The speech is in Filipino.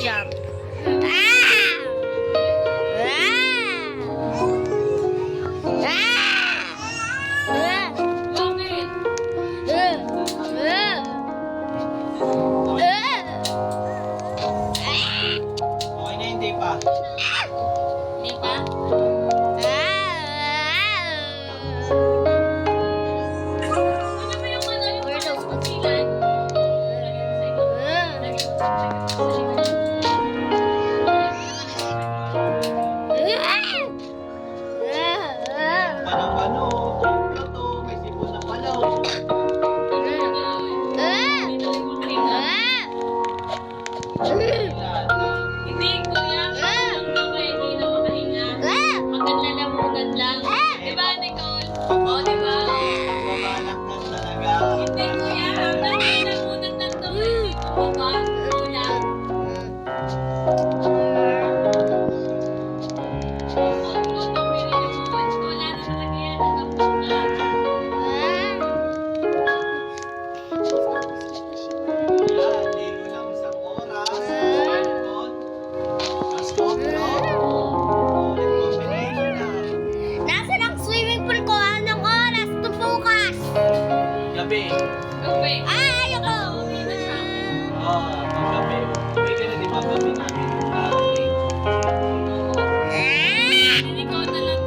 jump. Okay na, hindi pa. Hindi pa? Ano ba yung ano yung palas pagsilan? Pano-pano, to, may sipon na palaw. Hindi, kuya. Ang kamay, hindi na makahinga. Maganda na mugad lang. Diba, Nicole? Oo, diba? Mamalakad talaga. Hindi, kuya. Hanggang na muna ng kamay, hindi bumaba. Kuya. Wala na talaga yan. Nagapos na. Yan, ligo lang isang oras. Doon. Tapos kopro. Ulit combination na. Nasaan ang swimming pool ko? Anong oras? Tupukas! Gabi. Kape. Ayoko! Uwi na siya. Gabi. Uwi ka na, di ba? Gabi namin. Hindi ko na lang